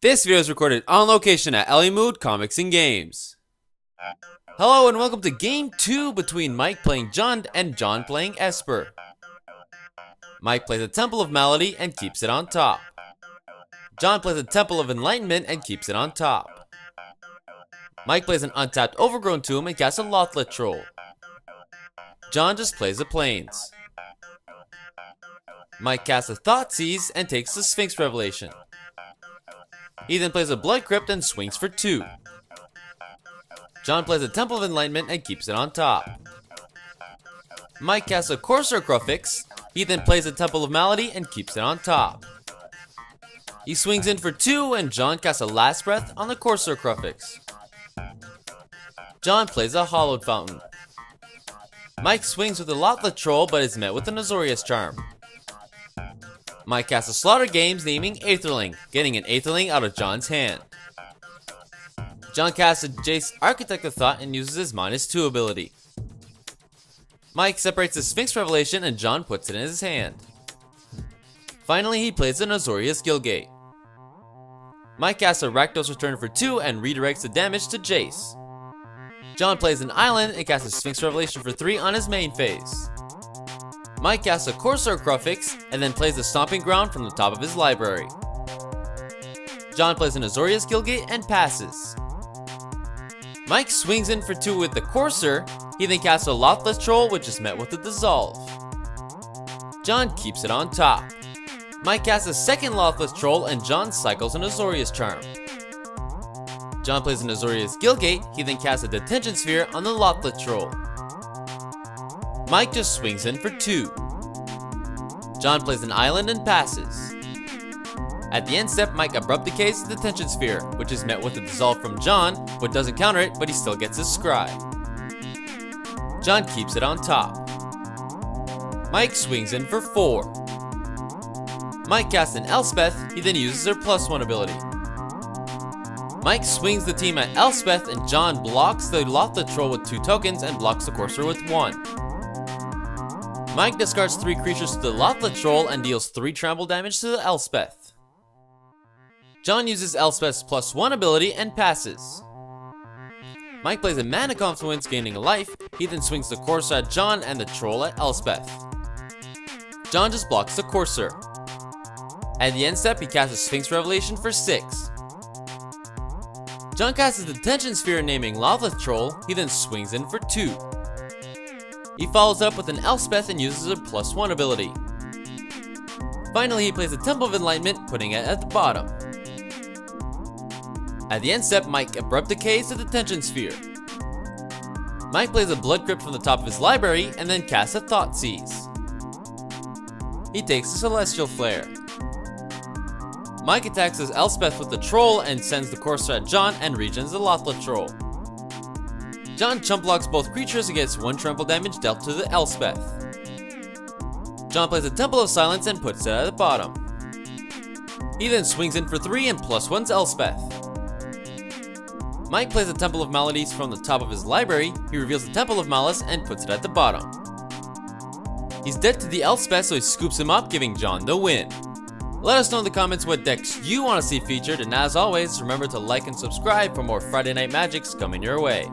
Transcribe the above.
This video is recorded on location at Mood Comics and Games. Hello and welcome to Game 2 between Mike playing John and John playing Esper. Mike plays a Temple of Malady and keeps it on top. John plays a Temple of Enlightenment and keeps it on top. Mike plays an untapped Overgrown Tomb and casts a Lothlet Troll. John just plays the Plains. Mike casts a Thoughtseize and takes the Sphinx Revelation. He then plays a Blood Crypt and swings for 2. John plays a Temple of Enlightenment and keeps it on top. Mike casts a Courser Crucifix. He then plays a Temple of Malady and keeps it on top. He swings in for 2 and John casts a Last Breath on the Courser Crucifix. John plays a Hallowed Fountain. Mike swings with a Lothlet Troll but is met with an Azorius Charm. Mike casts a Slaughter Games naming Aetherling, getting an Aetherling out of John's hand. John casts a Jace Architect of Thought and uses his -2 ability. Mike separates the Sphinx Revelation and John puts it in his hand. Finally, he plays an Azorius Guildgate. Mike casts a Rakdos Return for 2 and redirects the damage to Jace. John plays an Island and casts a Sphinx Revelation for 3 on his main phase. Mike casts a Courser Crucifix and then plays the Stomping Ground from the top of his library. John plays an Azorius Guildgate and passes. Mike swings in for 2 with the Courser. He then casts a Lothlet Troll which is met with a Dissolve. John keeps it on top. Mike casts a second Lothlet Troll and John cycles an Azorius Charm. John plays an Azorius Guildgate. He then casts a Detention Sphere on the Lothlet Troll. Mike just swings in for 2. John plays an Island and passes. At the end step, Mike abrupt decays the Detention Sphere, which is met with a Dissolve from John, but doesn't counter it, but he still gets his Scry. John keeps it on top. Mike swings in for 4. Mike casts an Elspeth. He then uses her +1 ability. Mike swings the team at Elspeth and John blocks the Lothlet Troll with 2 tokens and blocks the Courser with 1. Mike discards 3 creatures to the Lothlet Troll and deals 3 trample damage to the Elspeth. John uses Elspeth's +1 ability and passes. Mike plays a Mana Confluence gaining a life. He then swings the Courser at John and the Troll at Elspeth. John just blocks the Courser. At the end step, he casts a Sphinx Revelation for 6. John casts a Detention Sphere naming Lothlet Troll. He then swings in for 2. He follows up with an Elspeth and uses a +1 ability. Finally, he plays a Temple of Enlightenment, putting it at the bottom. At the end step, Mike abrupt decays the Detention Sphere. Mike plays a Blood Crypt from the top of his library and then casts a Thoughtseize. He takes a Celestial Flare. Mike attacks his Elspeth with the Troll and sends the Courser at John and regens the Lothlet Troll. John chump blocks both creatures against 1 trample damage dealt to the Elspeth. John plays a Temple of Silence and puts it at the bottom. He then swings in for 3 and +1's Elspeth. Mike plays a Temple of Maladies from the top of his library. He reveals the Temple of Malice and puts it at the bottom. He's dead to the Elspeth, so he scoops him up, giving John the win. Let us know in the comments what decks you want to see featured, and as always, remember to like and subscribe for more Friday Night Magics coming your way.